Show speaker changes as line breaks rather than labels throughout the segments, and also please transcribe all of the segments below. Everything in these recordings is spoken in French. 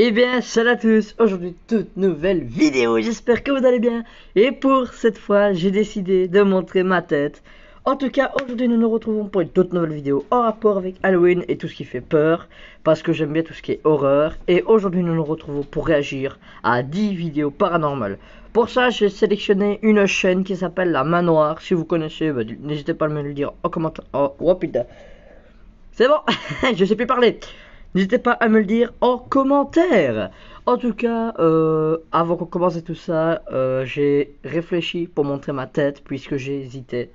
Eh bien, salut à tous, aujourd'hui toute nouvelle vidéo, j'espère que vous allez bien. Et pour cette fois, j'ai décidé de montrer ma tête. En tout cas, aujourd'hui nous nous retrouvons pour une toute nouvelle vidéo en rapport avec Halloween et tout ce qui fait peur. Parce que j'aime bien tout ce qui est horreur. Et aujourd'hui nous nous retrouvons pour réagir à 10 vidéos paranormales. Pour ça, j'ai sélectionné une chaîne qui s'appelle La Manoir. Si vous connaissez, bah, n'hésitez pas à me le dire en commentaire. Oh putain, c'est bon, je sais plus parler. N'hésitez pas à me le dire en commentaire. En tout cas, avant qu'on commence tout ça, j'ai réfléchi pour montrer ma tête puisque j'ai hésité.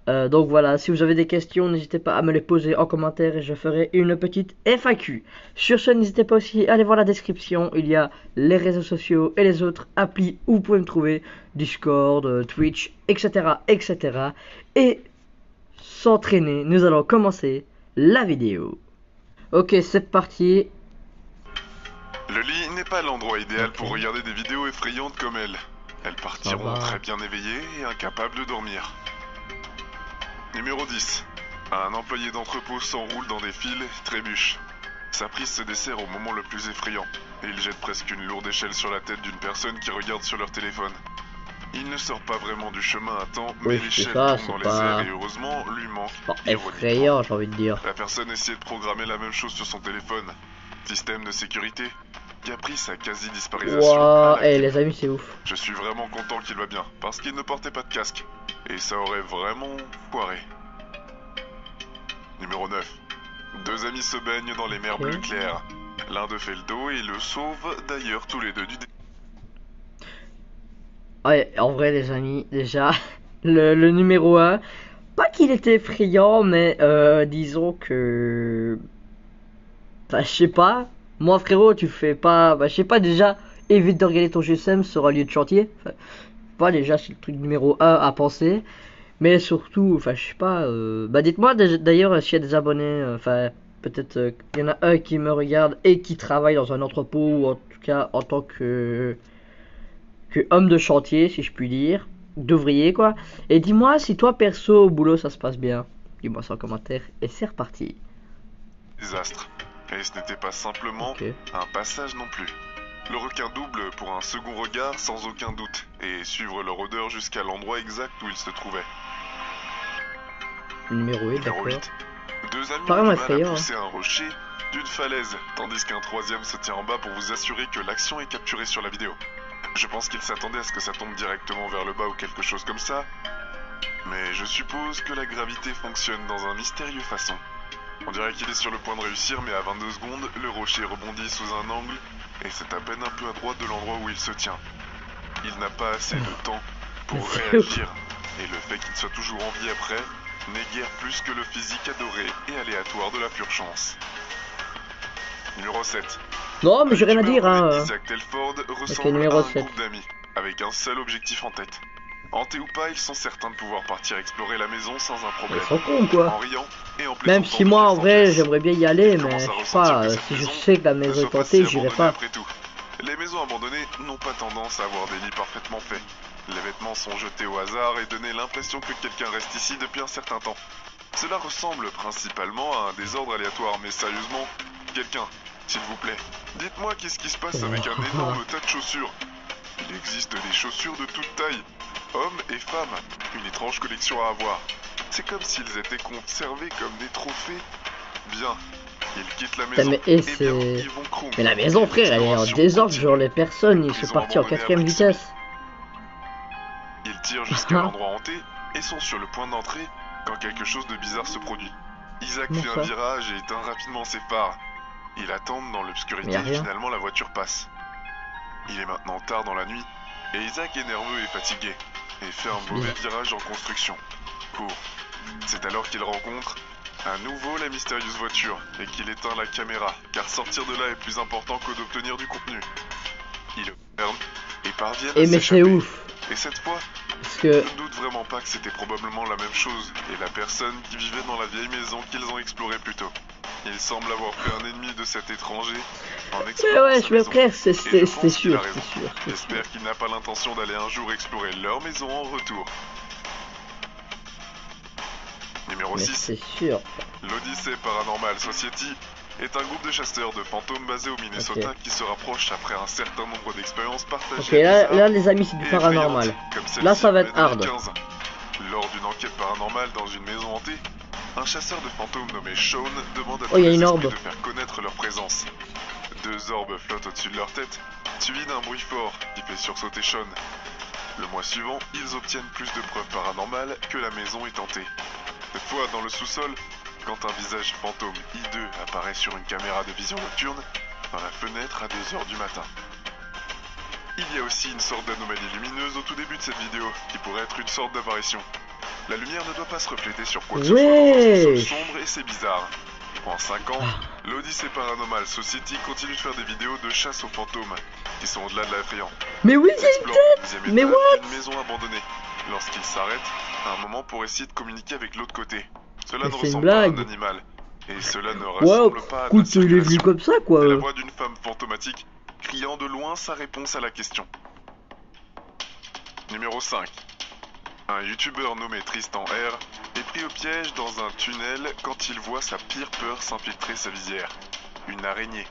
Donc voilà, si vous avez des questions, n'hésitez pas à me les poser en commentaire et je ferai une petite FAQ. Sur ce, n'hésitez pas aussi à aller voir la description. Il y a les réseaux sociaux et les autres applis où vous pouvez me trouver. Discord, Twitch, etc. etc. Et sans traîner, nous allons commencer la vidéo. Ok, c'est parti.
Le lit n'est pas l'endroit idéal pour regarder des vidéos effrayantes comme elle. Elles partiront très bien éveillées et incapables de dormir. Numéro 10. Un employé d'entrepôt s'enroule dans des fils, trébuche. Sa prise se dessert au moment le plus effrayant, et il jette presque une lourde échelle sur la tête d'une personne qui regarde sur leur téléphone. Il ne sort pas vraiment du chemin à temps, mais l'échelle tombe dans les airs et heureusement lui manque.
Effrayant, j'ai envie de dire.
La personne essayait de programmer la même chose sur son téléphone. Système de sécurité qui a pris sa quasi-disparition.
Wow, les amis, c'est ouf.
Je suis vraiment content qu'il va bien, parce qu'il ne portait pas de casque. Et ça aurait vraiment foiré. Numéro 9. Deux amis se baignent dans les mers bleues claires. L'un d'eux fait le dos et le sauve d'ailleurs tous les deux du...
Ouais, en vrai les amis, déjà, le numéro 1, pas qu'il était effrayant, mais disons que... Bah, je sais pas, moi frérot, tu fais pas... Bah, je sais pas, déjà, évite de regarder ton GSM sur un lieu de chantier. Enfin, pas déjà, c'est le truc numéro 1 à penser. Mais surtout, enfin, je sais pas... Bah, dites-moi d'ailleurs s'il y a des abonnés, enfin, peut-être qu'il y en a un qui me regarde et qui travaille dans un entrepôt, ou en tout cas en tant que homme de chantier, si je puis dire, d'ouvrier quoi. Et dis-moi si toi perso au boulot ça se passe bien. Dis-moi ça en commentaire et c'est reparti.
Désastre. Et ce n'était pas simplement un passage non plus. Le requin double pour un second regard sans aucun doute et suivre leur odeur jusqu'à l'endroit exact où il se trouvait.
Numéro 8, d'accord.
Deux amis ont du mal à pousser un rocher d'une falaise, tandis qu'un troisième se tient en bas pour vous assurer que l'action est capturée sur la vidéo. Je pense qu'il s'attendait à ce que ça tombe directement vers le bas ou quelque chose comme ça. Mais je suppose que la gravité fonctionne dans un mystérieux façon. On dirait qu'il est sur le point de réussir, mais à 22 secondes, le rocher rebondit sous un angle et c'est à peine un peu à droite de l'endroit où il se tient. Il n'a pas assez de temps pour réagir, et le fait qu'il soit toujours en vie après n'est guère plus que le physique adoré et aléatoire de la pure chance. Numéro 7.
Non, mais j'ai rien à dire, hein.
Isaac Telford ressemble à un groupe d'amis, avec un seul objectif en tête. Hantés ou pas, ils sont certains de pouvoir partir explorer la maison sans un problème.
Ils sont cons, quoi.
En riant et en
même si moi, en vrai, j'aimerais bien y aller, mais je sais pas, si je sais que la maison est hantée, j'irai pas.
Les maisons abandonnées n'ont pas tendance à avoir des lits parfaitement faits. Les vêtements sont jetés au hasard et donnent l'impression que quelqu'un reste ici depuis un certain temps. Cela ressemble principalement à un désordre aléatoire, mais sérieusement, quelqu'un, s'il vous plaît, dites-moi qu'est-ce qui se passe avec un énorme tas de chaussures. Il existe des chaussures de toute taille, hommes et femmes, une étrange collection à avoir. C'est comme s'ils étaient conservés comme des trophées. Bien, ils quittent la maison
mais
et bien, ils vont croire.
Mais la maison, frère, elle est en désordre, genre les personnes, ils sont partis en 4ème vitesse.
Ils tirent jusqu'à l'endroit hanté et sont sur le point d'entrer quand quelque chose de bizarre se produit. Isaac fait un virage et éteint rapidement ses phares. Il attend dans l'obscurité et finalement la voiture passe. Il est maintenant tard dans la nuit et Isaac est nerveux et fatigué et fait un mauvais virage en construction. Court. C'est alors qu'il rencontre à nouveau la mystérieuse voiture et qu'il éteint la caméra car sortir de là est plus important que d'obtenir du contenu. Il observe et parvient à s'échapper.
Mais c'est ouf.
Et cette fois,
je
ne doute vraiment pas que c'était probablement la même chose et la personne qui vivait dans la vieille maison qu'ils ont explorée plus tôt. Il semble avoir fait un ennemi de cet étranger en explorant
ouais,
sa maison.
frère, c'est sûr.
J'espère qu'il n'a pas l'intention d'aller un jour explorer leur maison en retour. Numéro 6.
C'est sûr.
L'Odyssée Paranormal Society est un groupe de chasseurs de fantômes basé au Minnesota qui se rapproche après un certain nombre d'expériences partagées.
Ok, là les amis c'est du paranormal. Là ça va être hard.
Lors d'une enquête paranormale dans une maison hantée, un chasseur de fantômes nommé Sean demande à tous
les
esprits
orbe
de faire connaître leur présence. 2 orbes flottent au-dessus de leur tête, suivis d'un bruit fort qui fait sursauter Sean. Le mois suivant, ils obtiennent plus de preuves paranormales que la maison est hantée. Cette fois, dans le sous-sol, quand un visage fantôme hideux apparaît sur une caméra de vision nocturne, dans la fenêtre à 2 h du matin. Il y a aussi une sorte d'anomalie lumineuse au tout début de cette vidéo, qui pourrait être une sorte d'apparition. La lumière ne doit pas se refléter sur quoi que ce soit dans un sous-sol sombre et c'est bizarre. En 5 ans, l'Odyssée Paranormal Society continue de faire des vidéos de chasse aux fantômes, qui sont au-delà de l'effrayant.
Mais oui, c'est une tête. Mais what?
Une maison abandonnée, lorsqu'ils s'arrêtent à un moment pour essayer de communiquer avec l'autre côté. Cela ne ressemble pas à un animal, et cela ne ressemble pas à de la circulation.
Il est venu comme ça, quoi.
C'est la voix d'une femme fantomatique, criant de loin sa réponse à la question. Numéro 5. Un youtubeur nommé Tristan R est pris au piège dans un tunnel quand il voit sa pire peur s'infiltrer sa visière. Une araignée.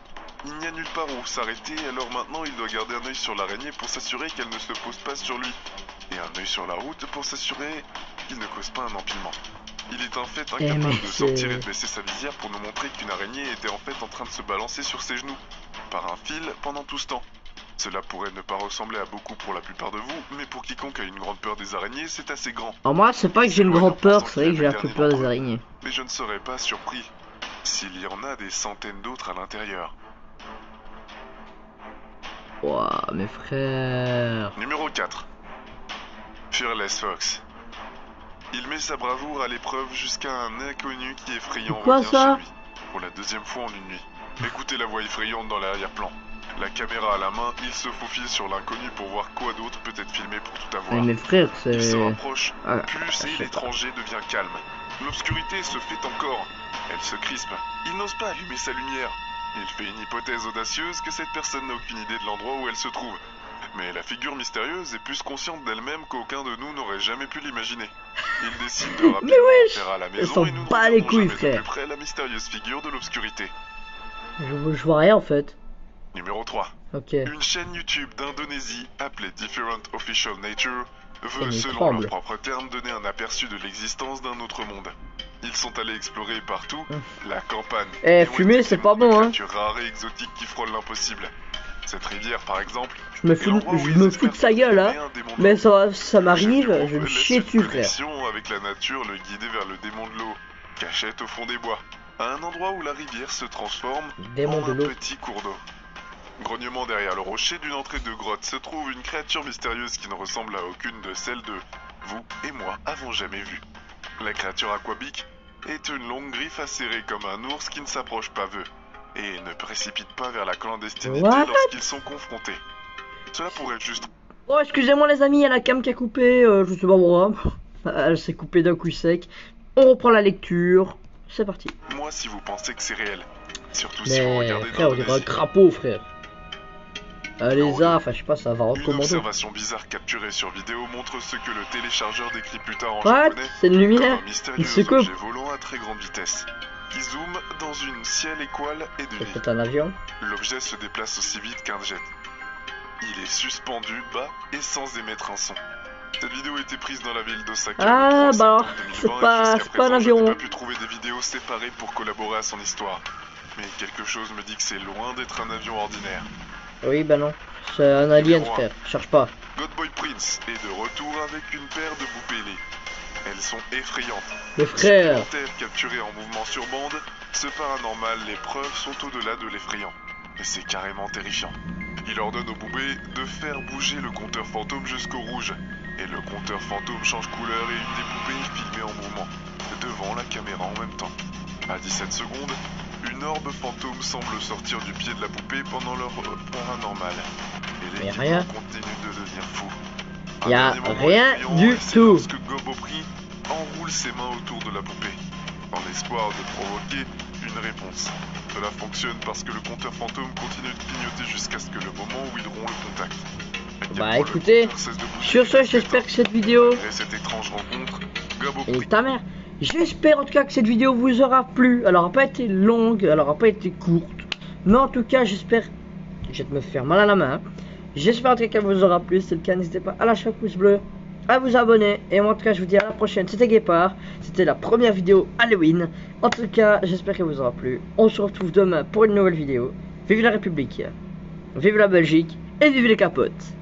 Il n'y a nulle part où s'arrêter, alors maintenant il doit garder un œil sur l'araignée pour s'assurer qu'elle ne se pose pas sur lui. Et un œil sur la route pour s'assurer qu'il ne cause pas un empilement. Il est en fait incapable de sortir et de baisser sa visière pour nous montrer qu'une araignée était en fait en train de se balancer sur ses genoux, par un fil pendant tout ce temps. Cela pourrait ne pas ressembler à beaucoup pour la plupart de vous, mais pour quiconque a une grande peur des araignées, c'est assez grand.
Alors moi, c'est pas que j'ai une grande peur, c'est vrai que j'ai un peu peur des araignées.
Mais je ne serais pas surpris s'il y en a des centaines d'autres à l'intérieur.
Ouah, mes frères.
Numéro 4. Fearless Fox. Il met sa bravoure à l'épreuve jusqu'à un inconnu qui effrayant revient chez lui. Pour la 2e fois en une nuit. Écoutez la voix effrayante dans l'arrière-plan. La caméra à la main, il se faufile sur l'inconnu pour voir quoi d'autre peut être filmé pour tout avoir.
Mais mes frères, c'est...
Il se rapproche, plus et l'étranger devient calme. L'obscurité se fait encore. Elle se crispe. Il n'ose pas allumer sa lumière. Il fait une hypothèse audacieuse que cette personne n'a aucune idée de l'endroit où elle se trouve. Mais la figure mystérieuse est plus consciente d'elle-même qu'aucun de nous n'aurait jamais pu l'imaginer. Il décide de rapidement rentrer à la maison et nous ne regardons jamais de plus près la mystérieuse figure de l'obscurité.
Je vois rien en fait.
Numéro 3. Une chaîne YouTube d'Indonésie appelée Different Official Nature veut, selon leurs propres termes, donner un aperçu de l'existence d'un autre monde. Ils sont allés explorer partout la campagne.
Fumer c'est pas bon, hein.
Des créatures rares et exotiques qui frôlent l'impossible. Cette rivière par exemple,
je me fous de sa gueule hein. Mais ça m'arrive, je me chie dessus frère.
Avec la nature le guider vers le démon de l'eau, cachette au fond des bois, à un endroit où la rivière se transforme en un petit cours d'eau. Grognement derrière le rocher d'une entrée de grotte se trouve une créature mystérieuse qui ne ressemble à aucune de celles de vous et moi avons jamais vues. La créature aquabique est une longue griffe acérée comme un ours qui ne s'approche pas d'eux et ne précipite pas vers la clandestinité lorsqu'ils sont confrontés. Cela pourrait juste...
Oh excusez-moi les amis, il y a la cam qui a coupé, je sais pas moi. Elle s'est coupée d'un coup sec. On reprend la lecture, c'est parti.
Moi si vous pensez que c'est réel, surtout si vous regardez
frère, on dirait un crapaud frère. Les enfin je sais pas, ça va recommander.
Une observation bizarre capturée sur vidéo montre ce que le téléchargeur décrit plus tard en japonais.
C'est une lumière.
Un mystérieux objet volant à très grande vitesse qui zoome dans une ciel étoile et de nuit.
C'est un avion.
L'objet se déplace aussi vite qu'un jet. Il est suspendu bas et sans émettre un son. Cette vidéo a été prise dans la ville d'Osaka.
Ah bah c'est pas un avion.
Je n'ai pas pu trouver des vidéos séparées pour collaborer à son histoire. Mais quelque chose me dit que c'est loin d'être un avion ordinaire.
Oui bah non, c'est un alien frère, cherche pas.
Godboy Prince est de retour avec une paire de poupées Lee. Elles sont effrayantes.
Les frères
capturées en mouvement sur bande, ce paranormal, les preuves sont au-delà de l'effrayant. Et c'est carrément terrifiant. Il ordonne aux poupées de faire bouger le compteur fantôme jusqu'au rouge. Et le compteur fantôme change couleur et une des poupées est filmée en mouvement, devant la caméra en même temps. À 17 secondes, une orbe fantôme semble sortir du pied de la poupée pendant leur paranormal. Et l'équipe continue de devenir fou.
Y a rien du tout.
Lorsque Gobopri enroule ses mains autour de la poupée, dans l'espoir de provoquer une réponse. Cela fonctionne parce que le compteur fantôme continue de clignoter jusqu'à ce que le moment où ils rompt le contact.
Bah écoutez, sur ce j'espère que cette vidéo...
Et cette étrange rencontre,
et ta mère. J'espère en tout cas que cette vidéo vous aura plu. Elle n'aura pas été longue, elle n'aura pas été courte. Mais en tout cas, j'espère... Je vais me faire mal à la main. J'espère en tout cas qu'elle vous aura plu. Si c'est le cas, n'hésitez pas à lâcher un pouce bleu, à vous abonner. Et moi en tout cas, je vous dis à la prochaine. C'était Guépard. C'était la première vidéo Halloween. En tout cas, j'espère qu'elle vous aura plu. On se retrouve demain pour une nouvelle vidéo. Vive la République, vive la Belgique et vive les capotes.